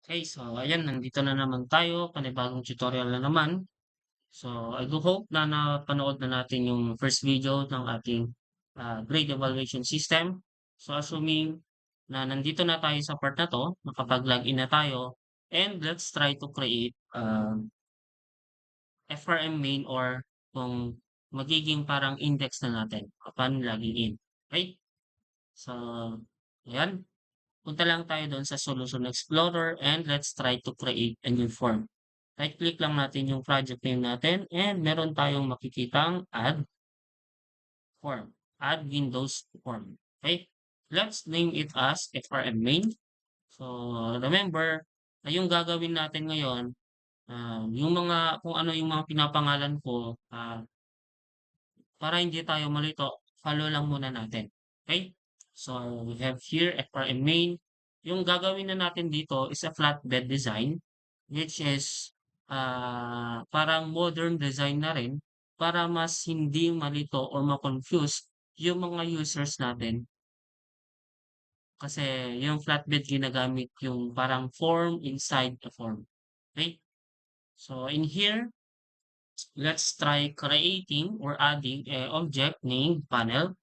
Okay, so ayan, nandito na naman tayo, panibagong tutorial na naman. So I do hope na napanood na natin yung first video ng ating grade evaluation system. So assuming na nandito na tayo sa part na 'to, nakapag-login na tayo, and let's try to create FRM main or kung magiging parang index na natin upon logging in. Okay? So ayan, punta lang tayo doon sa Solution Explorer and let's try to create a new form. Right-click lang natin yung project name natin and meron tayong makikitang add form, add Windows form. Okay? Let's name it as FRM main. So, remember, yung gagawin natin ngayon, yung mga, kung ano yung mga pinapangalan ko, para hindi tayo malito, follow lang muna natin. Okay? So, we have here FRM main. Yung gagawin na natin dito is a flatbed design, which is parang modern design na rin para mas hindi malito or ma-confuse yung mga users natin. Kasi yung flatbed ginagamit yung parang form inside a form. Okay? So, in here, let's try creating or adding a object named panel.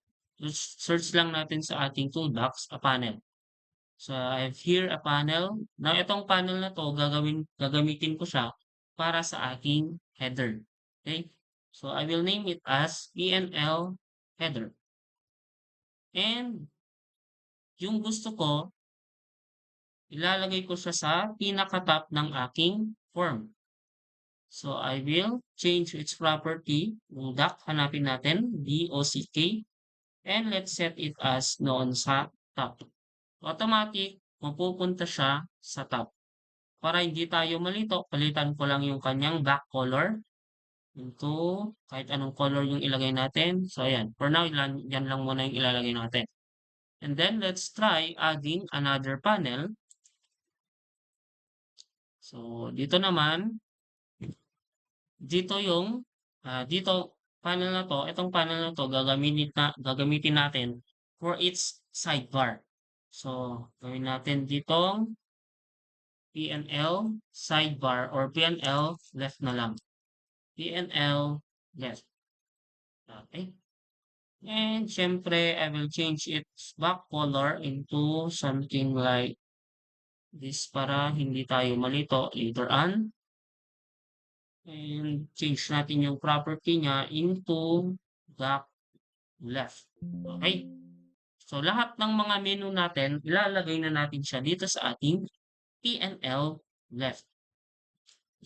Search lang natin sa ating toolbox, a panel. So I have here a panel. Now itong panel na to gagamitin ko siya para sa aking header. Okay? So I will name it as PNL header. And yung gusto ko, ilalagay ko siya sa pinaka-top ng aking form. So I will change its property, yung doc, hanapin natin, DOCK, and let's set it as noon sa top. Automatic, mapupunta siya sa top. Para hindi tayo malito, palitan ko lang yung kanyang back color into kahit anong color yung ilagay natin. So ayan, for now, yan lang muna yung ilalagay natin. And then let's try adding another panel. So dito naman, dito yung dito panel na to, itong panel na to gagamitin natin for its sidebar. So gawin natin ditong PNL sidebar or PNL left na lang. PNL left. Okay. And syempre, I will change its back color into something like this para hindi tayo malito later on. And change natin yung property niya into back left. Okay? So, lahat ng mga menu natin, ilalagay na natin siya dito sa ating PNL left.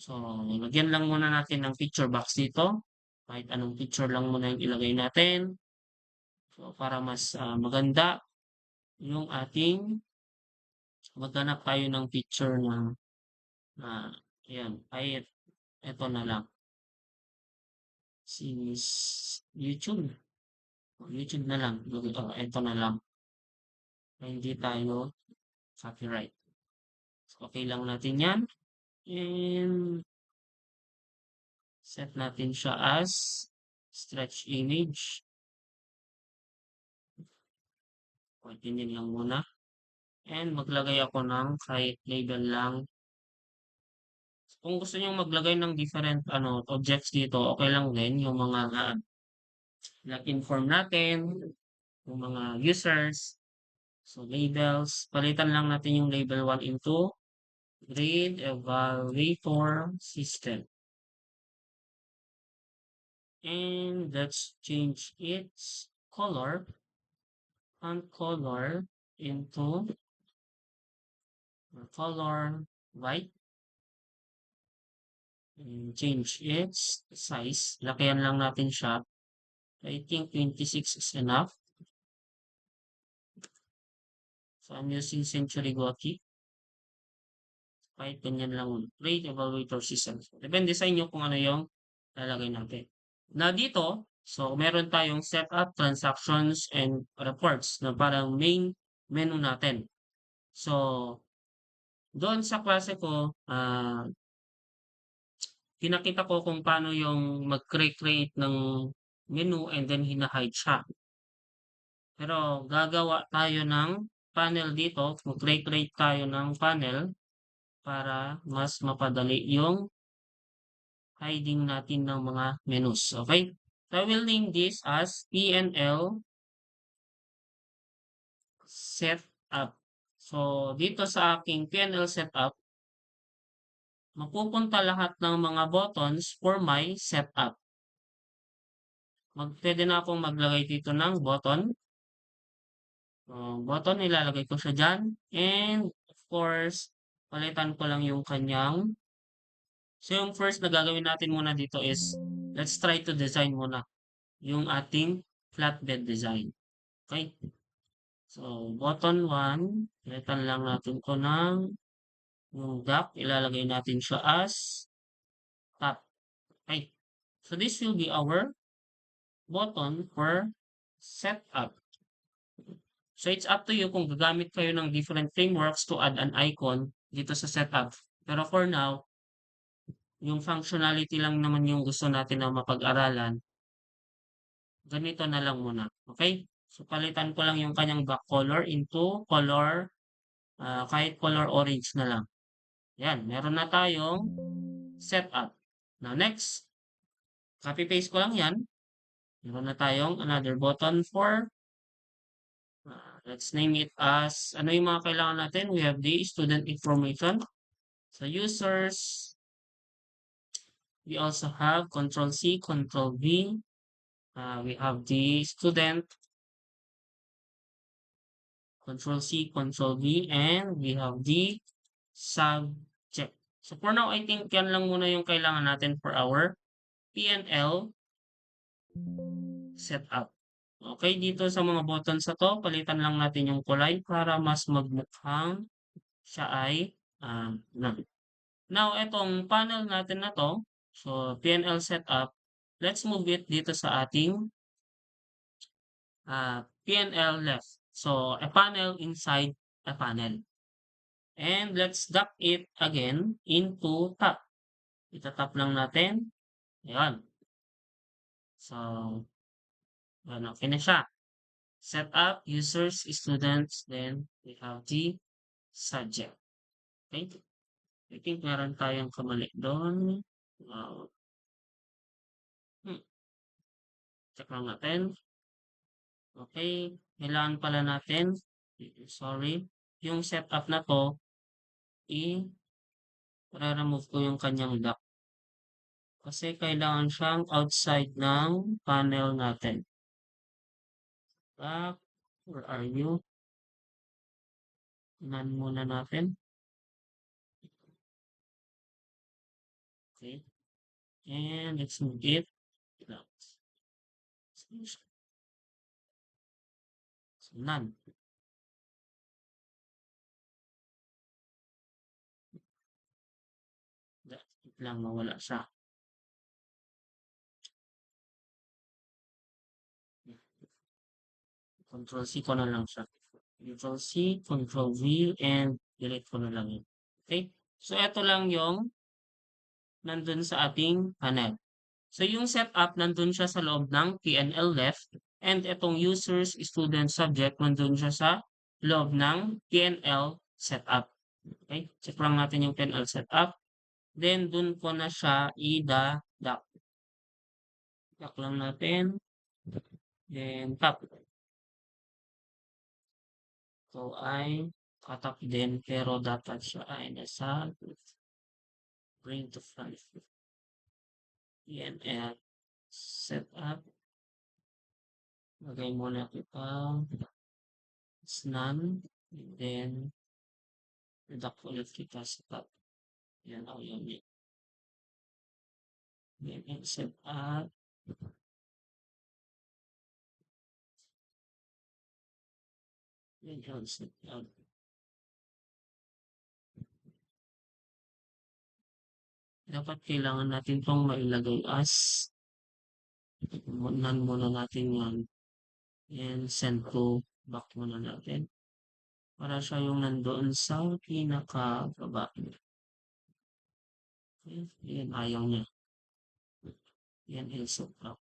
So, lagyan lang muna natin ng picture box dito. Kahit anong picture lang muna yung ilagay natin. So, para mas maganda yung ating maghanap tayo ng picture na ayan, ay ito na lang. YouTube. YouTube na lang. Ito na lang. Hindi tayo copyright. So, okay lang natin yan. And set natin siya as stretch image. Continue lang muna. And maglagay ako ng kahit label lang. Kung gusto niyo maglagay ng different objects dito, okay lang din yung mga login form natin, yung mga users. So labels, palitan lang natin yung label 1 into grade evaluator system. And let's change its color and color into color white. And change its size. Lakayan lang natin siya. I think 26 is enough. So I'm using Century Gothic. Kahit ganyan lang. Grade evaluator system. Depende sa inyo kung ano yung lalagay natin. Na dito, so meron tayong setup, transactions, and reports na parang main menu natin. So, doon sa klase ko, pinakita ko kung paano yung mag-create ng menu and then hina-hide siya. Pero gagawa tayo ng panel dito, mag-create tayo ng panel para mas mapadali yung hiding natin ng mga menus. Okay? So I will name this as PNL setup. So dito sa aking PNL setup, mapupunta lahat ng mga buttons for my setup. Pwede na akong maglagay dito ng button. Button, ilalagay ko siya dyan. And of course, palitan ko lang yung kanyang. So yung first na gagawin natin muna dito is, let's try to design muna yung ating flatbed design. Okay? So, button 1, palitan lang natin ko ng yung gap, ilalagay natin siya as top. Okay? So this will be our button for setup. So it's up to you kung gagamit kayo ng different frameworks to add an icon dito sa setup. Pero for now, yung functionality lang naman yung gusto natin na mapag-aralan. Ganito na lang muna. Okay? So palitan ko lang yung kanyang back color into color, kahit color orange na lang. Yan, meron na tayong setup. Now next, copy paste ko lang yan. Meron na tayong another button for let's name it as, ano yung mga kailangan natin? We have the student information. So users, we also have Control C, Control V. We have the student, Control C, Control V, and we have the subject. So for now, I think yan lang muna yung kailangan natin for our PNL setup. Okay, dito sa mga buttons na to, palitan lang natin yung kulay para mas magmukhang siya ay none. Now, itong panel natin na to, so PNL setup, let's move it dito sa ating PNL left. So, a panel inside a panel. And let's dock it again into top. Itatap lang natin. Ayan. So, okay na siya. Setup, users, students, then we have the subject. Okay? I think meron tayong kamali doon. Check lang natin. Okay. Kailangan pala natin, sorry, yung setup na to, i-remove ko yung kanyang dock. Kasi kailangan siyang outside ng panel natin. Back, where are you? None muna natin. Okay. And let's move it. So, none. Lang mawala siya. Control C ko na lang siya. Control C, Control V, and delete ko na lang yun. Okay? So, ito lang yung nandun sa ating panel. So, yung setup, nandun siya sa loob ng PNL left, and itong users, student, subject, nandun siya sa loob ng PNL setup. Okay? Check lang natin yung PNL setup. Then, dun ko na siya i-dock. Dock lang natin. Then, top. So, ay katap din, pero dapat siya ay nasa bring to front. PNL setup. Lagay muna kita. It's none. And then, reduct ulit kita sa top. Yan ako yun. PNL setup. PNL setup. Dapat kailangan natin itong mailagay as none muna natin yan. And send to back muna natin. Para siya yung nandoon sa pinakababa. Okay. Yan, ayaw niya. Yan, ilsop up.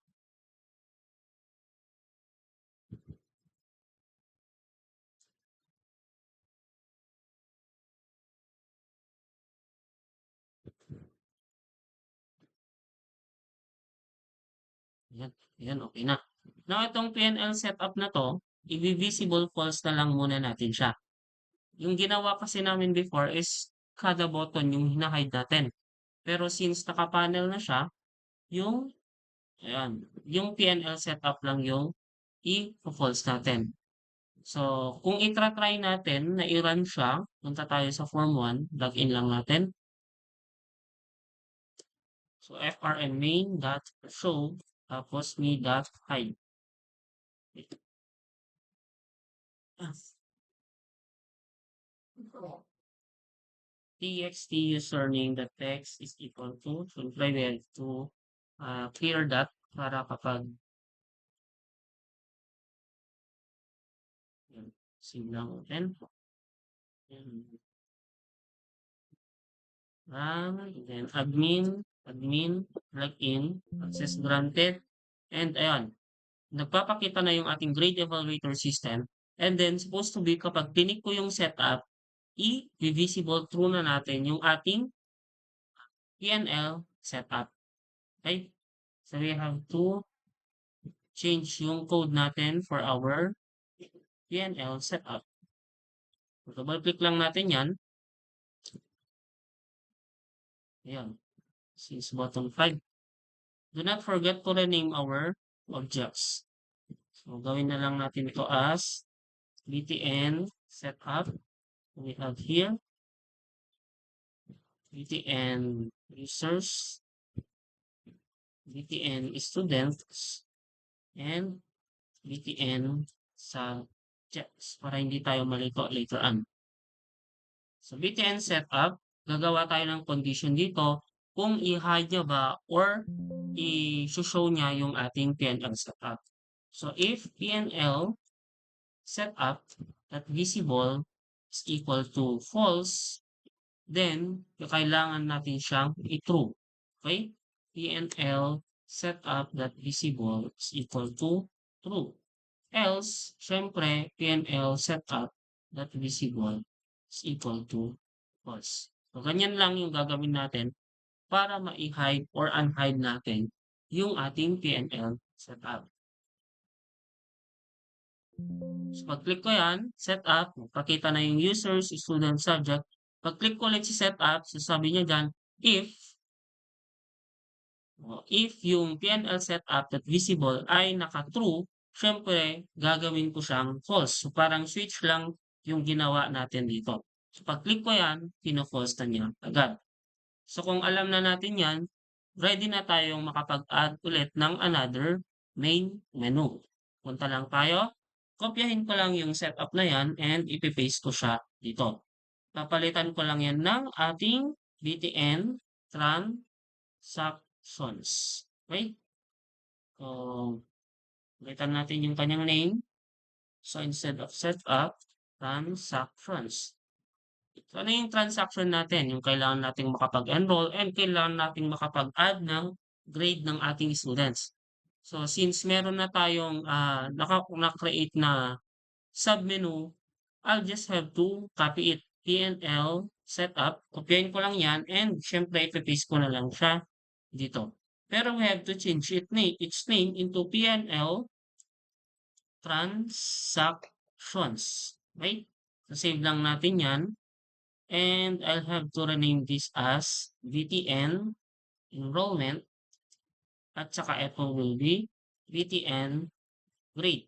Ayan, ayan, okay na. Now, itong PNL setup na 'to, i-visible false na lang muna natin siya. Yung ginawa kasi namin before is kada button yung hina-hide natin. Pero since naka-panel na siya, yung ayan, yung PNL setup lang yung i-false natin. So, kung itra-try natin na i-run siya, punta tayo sa form 1, login lang natin. So, frm main dot show tapos me dot hide. txt username the text is equal to, so we have to clear that para kapag yan, save lang natin. Then admin, login, access granted, and ayan, nagpapakita na yung ating grade evaluator system. And then, supposed to be kapag click ko yung setup, i-visible true na natin yung ating PNL setup. Okay? So, we have to change yung code natin for our PNL setup. Double click lang natin yan. Ayan. Since bottom 5. Do not forget to rename our objects. So, gawin na lang natin ito as btn setup. We have here btn users, btn students, and btn subjects para hindi tayo malito later on. So, btn setup, gagawa tayo ng condition dito kung i-hide niya ba or i-show niya yung ating PNL setup. So, if PNL setup that visible is equal to false, then kailangan natin siyang i-true. Okay? PNL setup that visible is equal to true. Else, syempre, PNL setup that visible is equal to false. So, ganyan lang yung gagawin natin para ma-hide or unhide natin yung ating PNL setup. So, pag-click ko yan, setup, pakita na yung users, student, subject. Pag-click ko ulit si setup, sasabi niya dyan, if yung PNL setup that visible ay naka-true, syempre, gagawin ko siyang false. So, parang switch lang yung ginawa natin dito. So, pag-click ko yan, pino-false na niya agad. So, kung alam na natin yan, ready na tayong makapag-add ulit ng another main menu. Punta lang tayo. Kopyahin ko lang yung setup na yan and ipipaste ko siya dito. Papalitan ko lang yan ng ating btn transactions. Okay? So, palitan natin yung kanyang name. So, instead of setup, transactions. So, ano yung transaction natin? Yung kailangan nating makapag-enroll and kailangan nating makapag-add ng grade ng ating students. So, since meron na tayong na-create na submenu, I'll just have to copy it. PNL setup. Kopyahin ko lang yan and syempre ipipaste ko na lang siya dito. Pero we have to change its name into PNL transactions. Okay? So, save lang natin yan. And I'll have to rename this as VTN enrollment at saka ito will be VTN grade.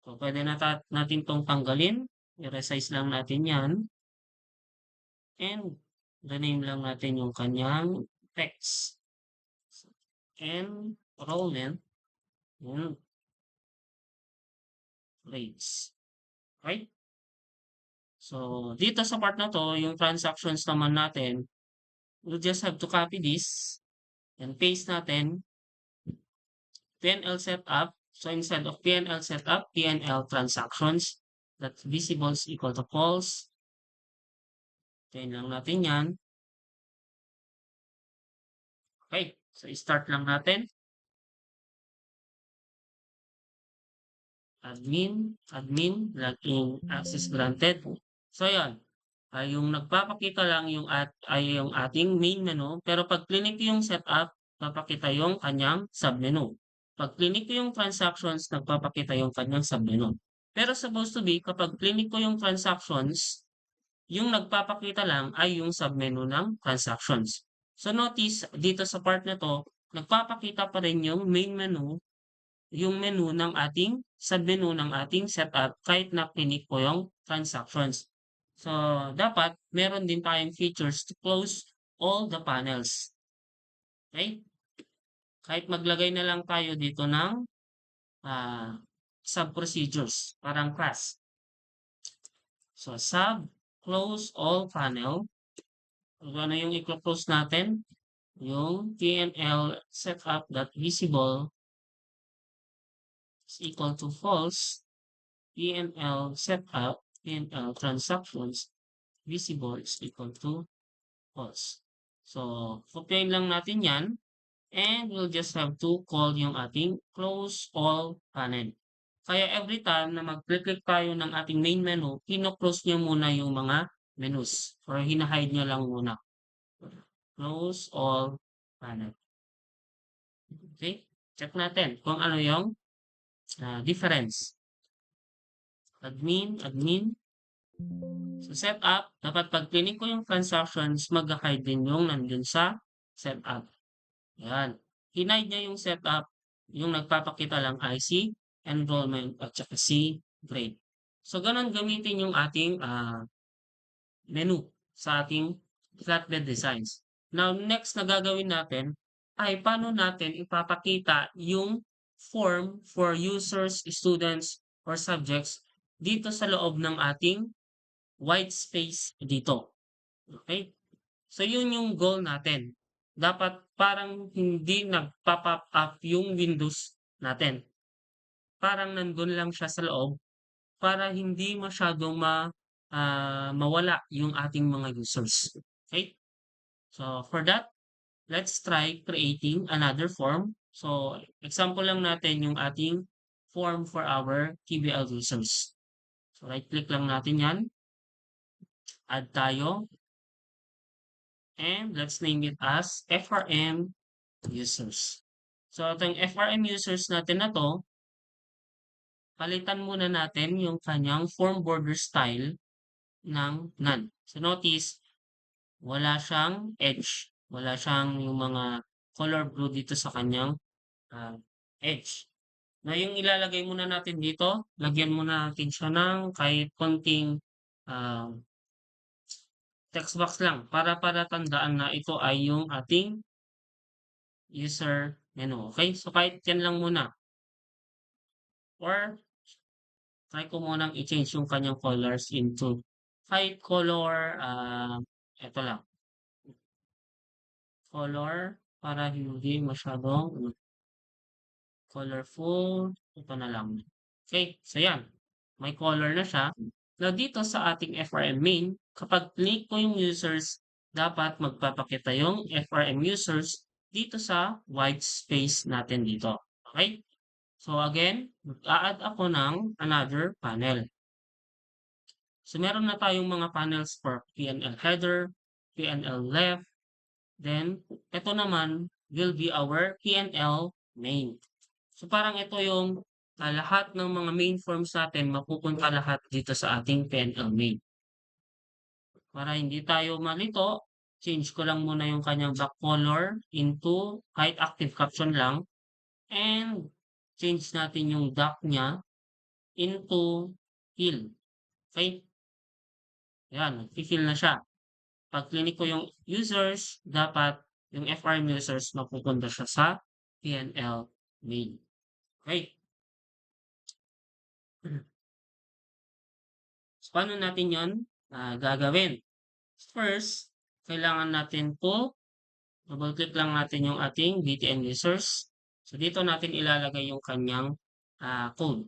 So, pwede natin itong tanggalin. I-resize lang natin yan. And rename lang natin yung kanyang text. Enrollment and grades. Okay? So, dito sa part na to, yung transactions naman natin, we'll just have to copy this and paste natin PNL setup. So instead of PNL setup, PNL transactions that visible is equal to false. Tayin lang natin yan. Okay. So start lang natin. Admin, login, access granted. So yan. Yung nagpapakita lang yung yung ating main menu. Pero pag clinic yung setup, papakita yung kanyang submenu. Pag clinic ko yung transactions, nagpapakita yung kanyang submenu. Pero supposed to be, kapag clinic ko yung transactions, yung nagpapakita lang ay yung submenu ng transactions. So notice, dito sa part na to, nagpapakita pa rin yung main menu, yung menu ng ating submenu ng ating setup kahit na clinic ko yung transactions. So, dapat meron din tayong features to close all the panels. Okay? Kahit maglagay na lang tayo dito ng sub-procedures, parang class. So, sub, close all panel. Ano yung i-close natin? Yung PNL setup.visible is equal to false. PNL setup, PNL transactions, visible is equal to false. So, copyain lang natin yan. And we'll just have to call yung ating close all panel. Kaya every time na mag-click tayo ng ating main menu, kino-close nyo muna yung mga menus or hina-hide nyo lang muna. Close all panel. Okay? Check natin kung ano yung difference. Admin. So setup, dapat pag clinic ko yung transactions, mag-hide din yung nandun sa setup. Yan. Hinide niya yung setup, yung nagpapakita lang ay si enrollment at saka si grade. So, ganun gamitin yung ating menu sa ating flatbed designs. Now, next na gagawin natin ay paano natin ipapakita yung form for users, students, or subjects dito sa loob ng ating white space dito. Okay? So, yun yung goal natin. Dapat parang hindi nagpa-pop up yung windows natin. Parang nandun lang siya sa loob para hindi masyadong mawala yung ating mga users. Okay? So, for that, let's try creating another form. So, example lang natin yung ating form for our TBL users. So, right-click lang natin yan. Add tayo. And let's name it as FRM users. So, itong FRM users natin na to, palitan muna natin yung kanyang form border style ng none. So, notice, wala siyang edge. Wala siyang yung mga color blue dito sa kanyang edge. Na yung ilalagay muna natin dito, lagyan muna natin siya ng kahit konting text box lang para tandaan na ito ay yung ating user menu. Okay? So, kahit yan lang muna. Or, try ko munang i-change yung kanyang colors into kahit color, ito lang. Color, para hindi masyadong colorful. Ito na lang. Okay? So, yan. May color na siya. Now, dito sa ating FRM main, kapag click ko yung users, dapat magpapakita yung FRM users dito sa white space natin dito. Okay? So again, mag-a-add ako ng another panel. So meron na tayong mga panels for PNL header, PNL left, then ito naman will be our PNL main. So parang ito yung lahat ng mga main forms natin mapupunta lahat dito sa ating PNL main. Para hindi tayo malito, change ko lang muna yung kanyang back color into kahit active caption lang. And change natin yung dock niya into fill. Okay? Yan, fill na siya. Pag clinic ko yung users, dapat yung FRM users mapupunta siya sa PNL main. Okay? So, paano natin yon gagawin? First, kailangan natin to double-click lang natin yung ating BTN users. So, dito natin ilalagay yung kanyang code.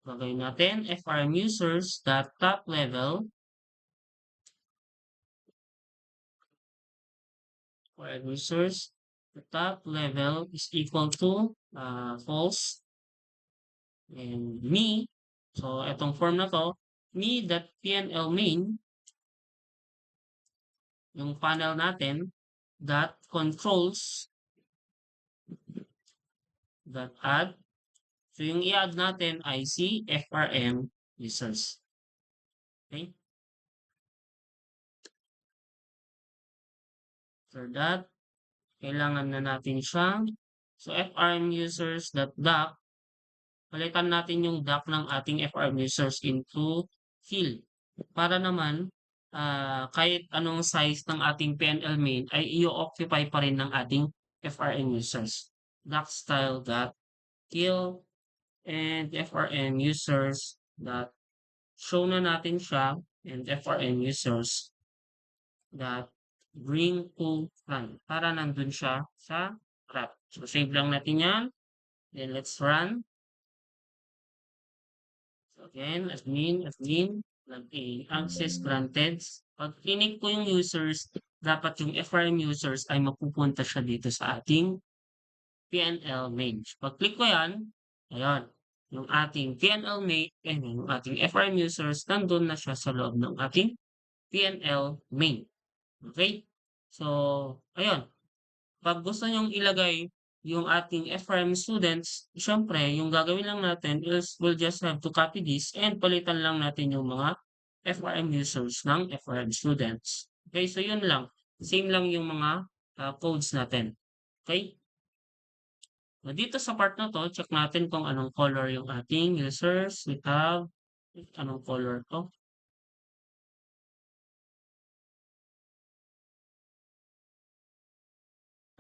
Gagawin natin FRM users top level FRM users the top level is equal to false and me. So, itong form na to, me.pnl main, yung panel natin, that controls add. So yung i-add natin ay si FRM users. Okay? For that, kailangan na natin siyang so FRM users.doc, palitan natin yung doc ng ating FRM users into fill. Para naman, kahit anong size ng ating PNL main ay i-occupy pa rin ng ating FRM users. Doc style dot fill and FRM users dot show na natin siya and FRM users dot bring to run para nandun siya sa graph. So save lang natin yan. Then let's run. So again, admin, login, access granted. Pag clinic ko yung users, dapat yung FRM users ay mapupunta siya dito sa ating PNL main. Pag click ko yan, ayan, yung ating PNL main, yung ating FRM users, nandun na siya sa loob ng ating PNL main. Okay? So, ayun. Pag gusto nyong ilagay yung ating FRM students, syempre, yung gagawin lang natin is we'll just have to copy this and palitan lang natin yung mga FRM users ng FRM students. Okay, so yun lang. Same lang yung mga codes natin. Okay? Dito sa part na to, check natin kung anong color yung ating users. We have, anong color to?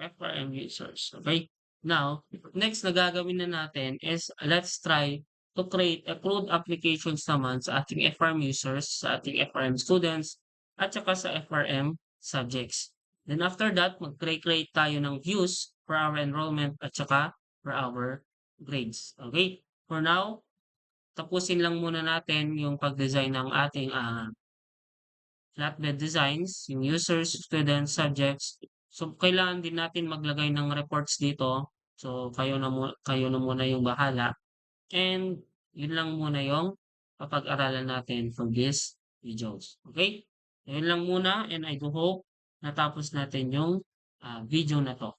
FRM users. Okay? Now, next na gagawin na natin is let's try to create a crude applications naman sa ating FRM users, sa ating FRM students, at saka sa FRM subjects. Then after that, mag-create tayo ng views for our enrollment at saka for our grades. Okay? For now, tapusin lang muna natin yung pag-design ng ating flatbed designs, yung users, students, subjects. So, kailangan din natin maglagay ng reports dito. So, kayo na muna yung bahala. And, yun lang muna yung papag-aralan natin from this videos. Okay? Yun lang muna and I do hope natapos natin yung video na to.